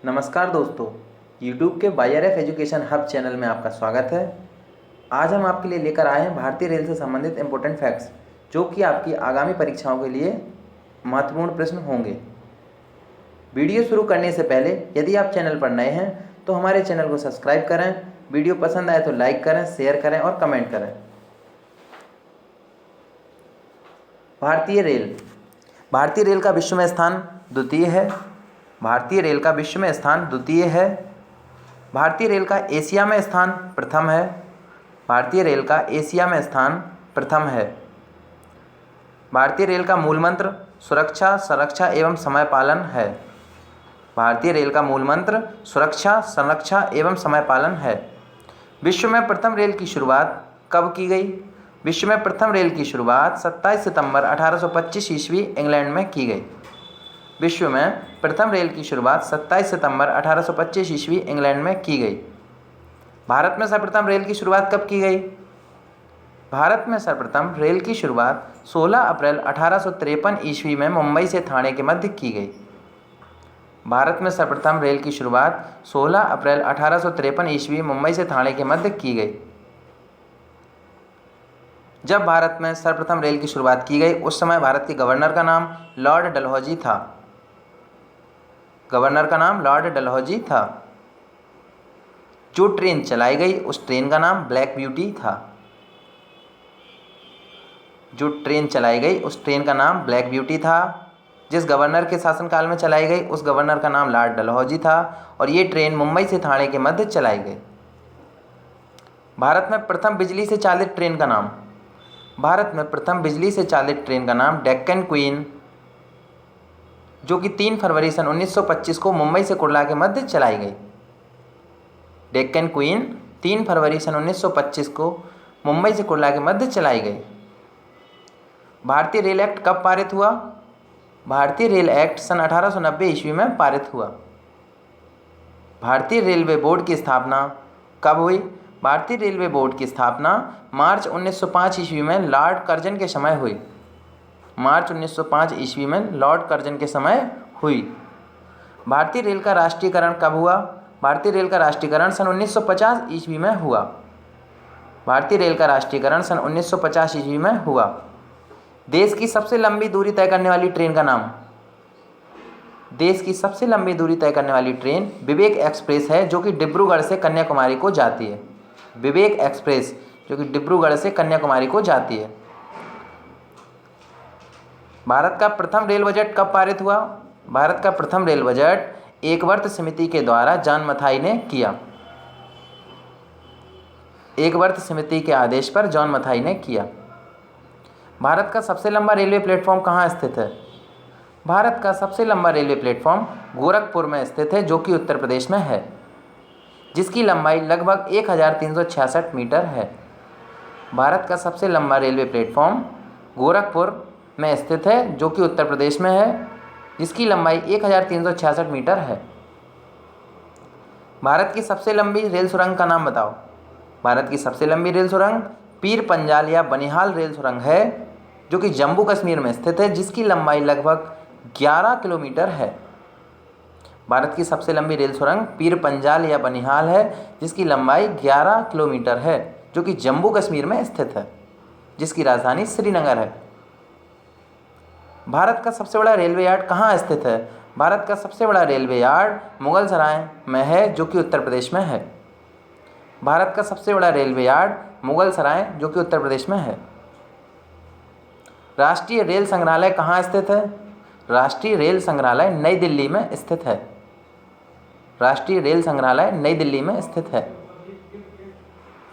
नमस्कार दोस्तों, YouTube के YRF एजुकेशन हब चैनल में आपका स्वागत है। आज हम आपके लिए लेकर आए हैं भारतीय रेल से संबंधित इम्पोर्टेंट फैक्ट्स, जो कि आपकी आगामी परीक्षाओं के लिए महत्वपूर्ण प्रश्न होंगे। वीडियो शुरू करने से पहले यदि आप चैनल पर नए हैं तो हमारे चैनल को सब्सक्राइब करें, वीडियो पसंद आए तो लाइक करें, शेयर करें और कमेंट करें। भारतीय रेल का विश्व में स्थान द्वितीय है। भारतीय रेल का विश्व में स्थान द्वितीय है। भारतीय रेल का एशिया में स्थान प्रथम है। भारतीय रेल का एशिया में स्थान प्रथम है। भारतीय रेल का मूल मंत्र सुरक्षा, संरक्षा एवं समय पालन है। भारतीय रेल का मूल मंत्र सुरक्षा, संरक्षा एवं समय पालन है। विश्व में प्रथम रेल की शुरुआत कब की गई? विश्व में प्रथम रेल की शुरुआत 27 सितंबर 1825 ईस्वी इंग्लैंड में की गई। विश्व में प्रथम रेल की शुरुआत 27 सितंबर 1825 ईस्वी इंग्लैंड में की गई। भारत में सर्वप्रथम रेल की शुरुआत कब की गई? भारत में सर्वप्रथम रेल की शुरुआत 16 अप्रैल 1853 ईस्वी में मुंबई से ठाणे के मध्य की गई। भारत में सर्वप्रथम रेल की शुरुआत 16 अप्रैल 1853 ईस्वी मुंबई से ठाणे के मध्य की गई। जब भारत में सर्वप्रथम रेल की शुरुआत की गई उस समय भारत के गवर्नर का नाम लॉर्ड डलहौजी था। गवर्नर का नाम लॉर्ड डलहौजी था। जो ट्रेन चलाई गई उस ट्रेन का नाम ब्लैक ब्यूटी था। जो ट्रेन चलाई गई उस ट्रेन का नाम ब्लैक ब्यूटी था। जिस गवर्नर के शासनकाल में चलाई गई उस गवर्नर का नाम लॉर्ड डलहौजी था और ये ट्रेन मुंबई से ठाणे के मध्य चलाई गई। भारत में प्रथम बिजली से चालित ट्रेन का नाम डेक्कन क्वीन, जो कि 3 फरवरी सन 1925 को मुंबई से कुर्ला के मध्य चलाई गई। डेक्कन क्वीन 3 फरवरी सन 1925 को मुंबई से कुर्ला के मध्य चलाई गई। भारतीय रेल एक्ट कब पारित हुआ? भारतीय रेल एक्ट सन 1890 ईस्वी में पारित हुआ। भारतीय रेलवे बोर्ड की स्थापना कब हुई? भारतीय रेलवे बोर्ड की स्थापना मार्च 1905 ईस्वी में लॉर्ड कर्जन के समय हुई। मार्च 1905 ईस्वी में लॉर्ड कर्जन के समय हुई। भारतीय रेल का राष्ट्रीयकरण कब हुआ? भारतीय रेल का राष्ट्रीयकरण सन 1950 ईस्वी में हुआ। भारतीय रेल का राष्ट्रीयकरण सन 1950 ईस्वी में हुआ। देश की सबसे लंबी दूरी तय करने वाली ट्रेन का नाम? देश की सबसे लंबी दूरी तय करने वाली ट्रेन विवेक एक्सप्रेस है, जो कि डिब्रूगढ़ से कन्याकुमारी को जाती है। विवेक एक्सप्रेस जो कि डिब्रूगढ़ से कन्याकुमारी को जाती है। भारत का प्रथम रेल बजट कब पारित हुआ? भारत का प्रथम रेल बजट एकवर्त समिति के द्वारा जॉन मथाई ने किया। एकवर्त समिति के आदेश पर जॉन मथाई ने किया। भारत का सबसे लंबा रेलवे प्लेटफॉर्म कहाँ स्थित है? भारत का सबसे लंबा रेलवे प्लेटफॉर्म गोरखपुर में स्थित है, जो कि उत्तर प्रदेश में है, जिसकी लंबाई लगभग 1366 मीटर है। भारत का सबसे लंबा रेलवे प्लेटफॉर्म गोरखपुर में स्थित है, जो कि उत्तर प्रदेश में है, जिसकी लंबाई 1366 मीटर है। भारत की सबसे लंबी रेल सुरंग का नाम बताओ। भारत की सबसे लंबी रेल सुरंग पीर पंजाल या बनिहाल रेल सुरंग है, जो कि जम्मू कश्मीर में स्थित है, जिसकी लंबाई लगभग 11 किलोमीटर है। भारत की सबसे लंबी रेल सुरंग पीर पंजाल या बनिहाल है, जिसकी लंबाई 11 किलोमीटर है, जो कि जम्मू कश्मीर में स्थित है, जिसकी राजधानी श्रीनगर है। भारत का सबसे बड़ा रेलवे यार्ड कहाँ स्थित है? भारत का सबसे बड़ा रेलवे यार्ड मुगलसराय में है, जो कि उत्तर प्रदेश में है। भारत का सबसे बड़ा रेलवे यार्ड मुगलसराय, जो कि उत्तर प्रदेश में है। राष्ट्रीय रेल संग्रहालय कहाँ स्थित है? राष्ट्रीय रेल संग्रहालय नई दिल्ली में स्थित है। राष्ट्रीय रेल संग्रहालय नई दिल्ली में स्थित है।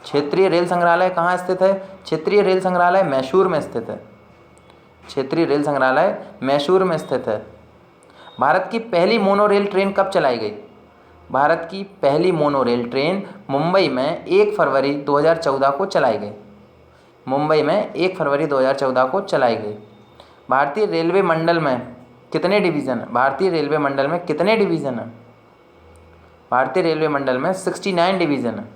क्षेत्रीय रेल संग्रहालय कहाँ स्थित है? क्षेत्रीय रेल संग्रहालय मैसूर में स्थित है। क्षेत्रीय रेल संग्रहालय मैसूर में स्थित है। भारत की पहली मोनोरेल ट्रेन कब चलाई गई? भारत की पहली मोनोरेल ट्रेन मुंबई में 1 फरवरी 2014 को चलाई गई। मुंबई में 1 फरवरी 2014 को चलाई गई। भारतीय रेलवे मंडल में कितने डिवीज़न हैं? भारतीय रेलवे मंडल में कितने डिवीज़न हैं? भारतीय रेलवे मंडल में 69 डिवीज़न है,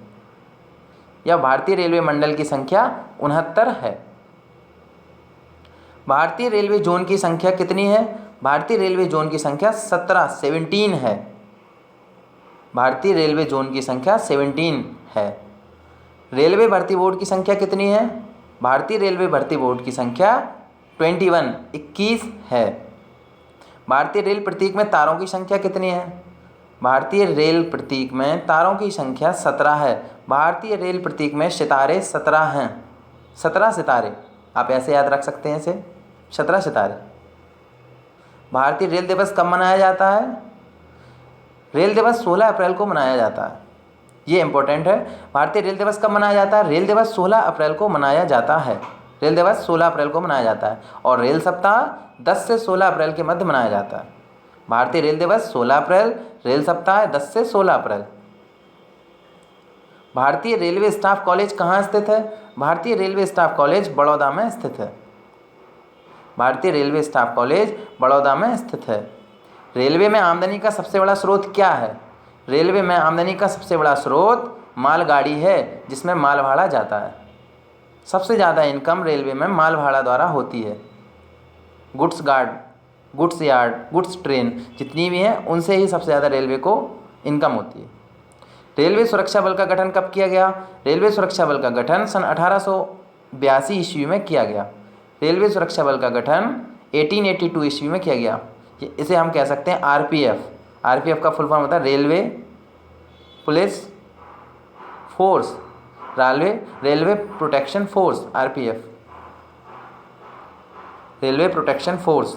या भारतीय रेलवे मंडल की संख्या 69 है। भारतीय रेलवे जोन की संख्या कितनी है? भारतीय रेलवे जोन की संख्या 17 है। भारतीय रेलवे जोन की संख्या 17 है। रेलवे भर्ती बोर्ड की संख्या कितनी है? भारतीय रेलवे भर्ती बोर्ड की संख्या 21 है। भारतीय रेल प्रतीक में तारों की संख्या कितनी है? भारतीय रेल प्रतीक में तारों की संख्या 17 है। भारतीय रेल प्रतीक में सितारे 17 हैं। 17 सितारे, आप ऐसे याद रख सकते हैं इसे, 17 सितारे। भारतीय रेल दिवस कब मनाया जाता है? रेल दिवस 16 अप्रैल को मनाया जाता है। ये इंपॉर्टेंट है। भारतीय रेल दिवस कब मनाया जाता है? रेल दिवस 16 अप्रैल को मनाया जाता है। रेल दिवस 16 अप्रैल को मनाया जाता है और रेल सप्ताह 10 से 16 अप्रैल के मध्य मनाया जाता है। भारतीय रेल दिवस 16 अप्रैल, रेल सप्ताह 10 से 16 अप्रैल। भारतीय रेलवे स्टाफ कॉलेज कहाँ स्थित है? भारतीय रेलवे स्टाफ कॉलेज बड़ौदा में स्थित है। भारतीय रेलवे स्टाफ कॉलेज बड़ौदा में स्थित है। रेलवे में आमदनी का सबसे बड़ा स्रोत क्या है? रेलवे में आमदनी का सबसे बड़ा स्रोत मालगाड़ी है, जिसमें माल भाड़ा जाता है। सबसे ज़्यादा इनकम रेलवे में माल भाड़ा द्वारा होती है। Goods guard, goods yard, goods train जितनी भी हैं उनसे ही सबसे ज़्यादा रेलवे को इनकम होती है। रेलवे सुरक्षा बल का गठन कब किया गया? रेलवे सुरक्षा बल का गठन सन 1882 ईस्वी में किया गया। रेलवे सुरक्षा बल का गठन 1882 ईस्वी में किया गया। इसे हम कह सकते हैं आरपीएफ। आरपीएफ का फुल फॉर्म होता है railway police force, railway protection force, RPF, railway protection force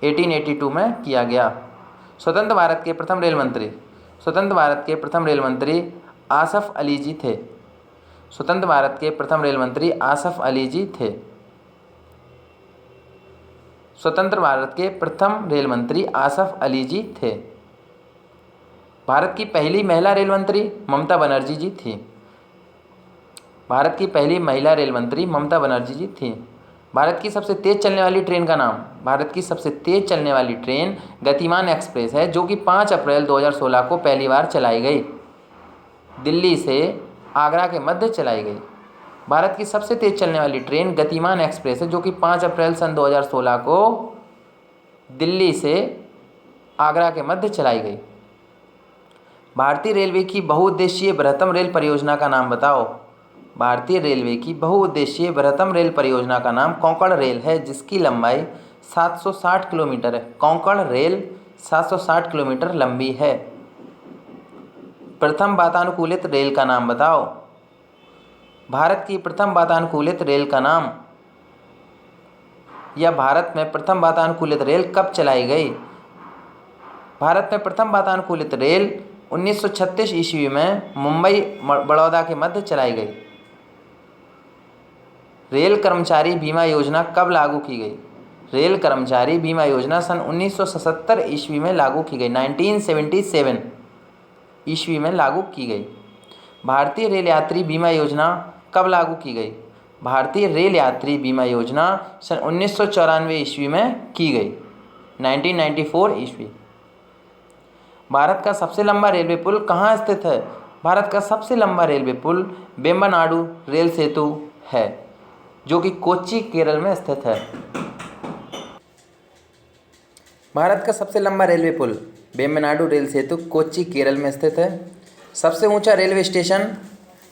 1882 में किया गया। स्वतंत्र भारत के प्रथम रेल मंत्री, स्वतंत्र भारत के प्रथम रेल मंत्री आसफ अली जी थे। स्वतंत्र भारत के प्रथम रेल मंत्री आसफ अली जी थे। स्वतंत्र भारत के प्रथम रेल मंत्री आसफ अली जी थे। भारत की पहली महिला रेल मंत्री ममता बनर्जी जी थी। भारत की पहली महिला रेल मंत्री ममता बनर्जी जी थी। भारत की सबसे तेज़ चलने वाली ट्रेन का नाम, भारत की सबसे तेज़ चलने वाली ट्रेन गतिमान एक्सप्रेस है, जो कि 5 अप्रैल 2016 को पहली बार चलाई गई। दिल्ली से आगरा के मध्य चलाई गई। भारत की सबसे तेज़ चलने वाली ट्रेन गतिमान एक्सप्रेस है, जो कि 5 अप्रैल सन 2016 को दिल्ली से आगरा के मध्य चलाई गई। भारतीय रेलवे की बहुउद्देशीय बृहत्तम रेल परियोजना का नाम बताओ। भारतीय रेलवे की बहुउद्देशीय बृहत्तम रेल परियोजना का नाम कोंकण रेल है, जिसकी लंबाई 760 किलोमीटर है। कोंकण रेल 760 किलोमीटर लंबी है। प्रथम वातानुकूलित रेल का नाम बताओ। भारत की प्रथम वातानुकूलित रेल का नाम, या भारत में प्रथम वातानुकूलित रेल कब चलाई गई? भारत में प्रथम वातानुकूलित रेल 1936 ईस्वी में मुंबई बड़ौदा के मध्य चलाई गई। रेल कर्मचारी बीमा योजना कब लागू की गई? रेल कर्मचारी बीमा योजना सन 1977 ईस्वी में लागू की गई। 1977 ईस्वी में लागू की गई। भारतीय रेल यात्री बीमा योजना कब लागू की गई? भारतीय रेल यात्री बीमा योजना सन 1994 ईस्वी में की गई। 1994 ईस्वी। भारत का सबसे लंबा रेलवे पुल कहाँ स्थित है? भारत का सबसे लंबा रेलवे पुल वेम्बनाडु रेल सेतु है, जो कि कोच्चि केरल में स्थित है। भारत का सबसे लंबा रेलवे पुल वेम्बनाडु रेल सेतु कोच्चि केरल में स्थित है। सबसे ऊंचा रेलवे स्टेशन,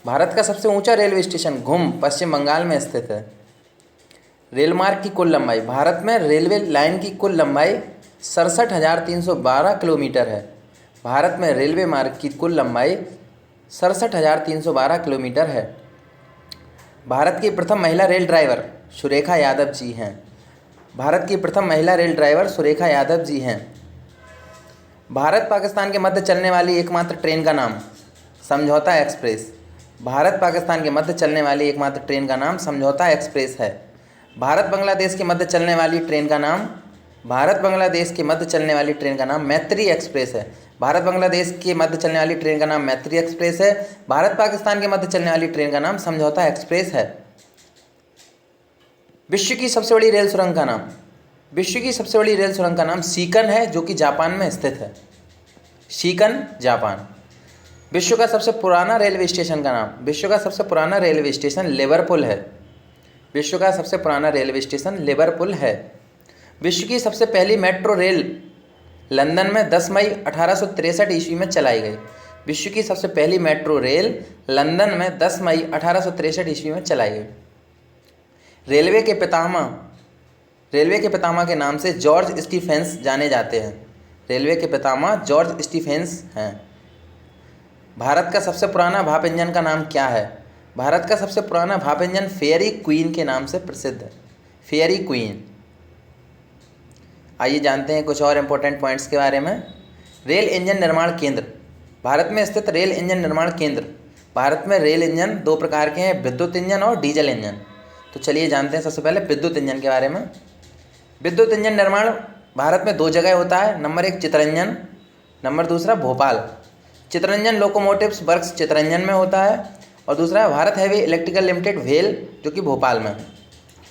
भारत का सबसे ऊंचा रेलवे स्टेशन घुम पश्चिम बंगाल में स्थित है। रेलमार्ग की कुल लंबाई, भारत में रेलवे लाइन की कुल लंबाई 67,312 किलोमीटर है। भारत में रेलवे मार्ग की कुल लंबाई 67,312 किलोमीटर है। भारत की प्रथम महिला रेल ड्राइवर सुरेखा यादव जी हैं। भारत की प्रथम महिला रेल ड्राइवर सुरेखा यादव जी हैं। भारत पाकिस्तान के मध्य चलने वाली एकमात्र ट्रेन का नाम समझौता एक्सप्रेस। भारत पाकिस्तान के मध्य चलने वाली एकमात्र ट्रेन का नाम समझौता एक्सप्रेस है। भारत बांग्लादेश के मध्य चलने वाली ट्रेन का नाम, भारत बांग्लादेश के मध्य चलने वाली ट्रेन का नाम मैत्री एक्सप्रेस है। भारत बांग्लादेश के मध्य चलने वाली ट्रेन का नाम मैत्री एक्सप्रेस है। भारत पाकिस्तान के मध्य चलने वाली ट्रेन का नाम समझौता एक्सप्रेस है। विश्व की सबसे बड़ी रेल सुरंग का नाम, विश्व की सबसे बड़ी रेल सुरंग का नाम सीकन है, जो कि जापान में स्थित है। सीकन, जापान। विश्व का सबसे पुराना रेलवे स्टेशन का नाम, विश्व का सबसे पुराना रेलवे स्टेशन लिवरपूल है। विश्व का सबसे पुराना रेलवे स्टेशन लिवरपूल है। विश्व की सबसे पहली मेट्रो रेल लंदन में 10 मई 1863 ईस्वी में चलाई गई। विश्व की सबसे पहली मेट्रो रेल लंदन में 10 मई 1863 ईस्वी में चलाई गई। रेलवे के पितामह के नाम से जॉर्ज स्टीफेंस जाने जाते हैं। रेलवे के पितामह जॉर्ज स्टीफेंस हैं। भारत का सबसे पुराना भाप इंजन का नाम क्या है? भारत का सबसे पुराना भाप इंजन फेयरी क्वीन के नाम से प्रसिद्ध है। Fairy queen. आइए जानते हैं कुछ और इम्पोर्टेंट पॉइंट्स के बारे में। रेल इंजन निर्माण केंद्र। भारत में स्थित रेल इंजन निर्माण केंद्र। भारत में रेल इंजन दो प्रकार के हैं, विद्युत इंजन और डीजल इंजन। तो चलिए जानते हैं सबसे पहले विद्युत इंजन के बारे में। विद्युत इंजन निर्माण भारत में 2 जगह होता है। नंबर 1 चितरंजन, नंबर दूसरा भोपाल। चितरंजन लोकोमोटिव्स वर्क्स चितरंजन में होता है और दूसरा है भारत हैवी इलेक्ट्रिकल लिमिटेड भेल, जो कि भोपाल में।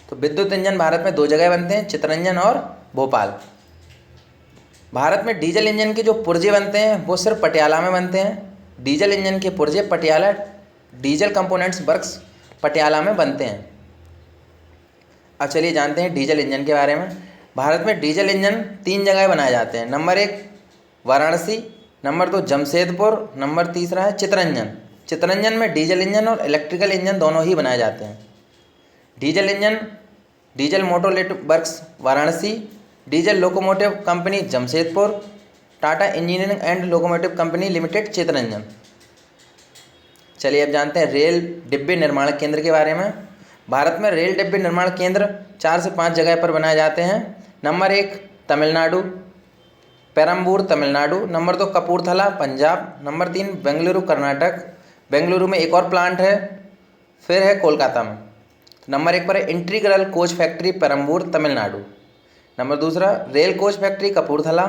तो विद्युत इंजन भारत में 2 जगह बनते हैं, चितरंजन और भोपाल। भारत में डीजल इंजन के जो पुर्जे बनते हैं वो सिर्फ पटियाला में बनते हैं। डीजल इंजन के पुर्जे Patiala diesel components works Patiala में बनते हैं। अब चलिए जानते हैं डीजल इंजन के बारे में। भारत में डीजल इंजन 3 जगह बनाए जाते हैं। Number 1 Varanasi, number 2 Jamshedpur, number तीसरा है चितरंजन। चितरंजन में डीजल इंजन और इलेक्ट्रिकल इंजन दोनों ही बनाए जाते हैं। डीजल इंजन डीजल मोटोलेट works Varanasi, diesel locomotive company Jamshedpur, Tata engineering and locomotive company limited Chittaranjan. चलिए अब जानते हैं रेल डिब्बे निर्माण केंद्र के बारे में। भारत में रेल डिब्बे निर्माण केंद्र 4 से 5 जगह पर बनाए जाते हैं। Number 1 Tamil Nadu, Perambur Tamil Nadu, number 2 Kapurthala Punjab, number 3 Bengaluru Karnataka. Bengaluru में एक और प्लांट है, फिर है कोलकाता में। नंबर 1 पर है integral coach factory Perambur Tamil Nadu. Number दूसरा rail coach factory Kapurthala.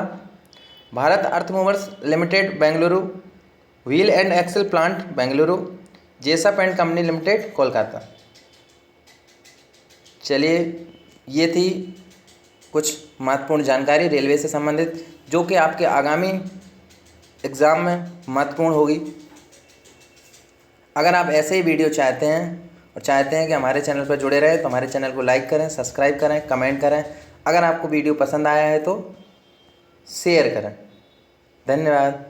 Bharat earth movers limited Bengaluru, wheel and axle plant Bengaluru, Jessop and company limited Kolkata. चलिए ये थी कुछ महत्वपूर्ण जानकारी रेलवे से संबंधित, जो कि आपके आगामी एग्ज़ाम में महत्वपूर्ण होगी। अगर आप ऐसे ही वीडियो चाहते हैं और चाहते हैं कि हमारे चैनल पर जुड़े रहें तो हमारे चैनल को लाइक करें, सब्सक्राइब करें, कमेंट करें। अगर आपको वीडियो पसंद आया है तो शेयर करें। धन्यवाद।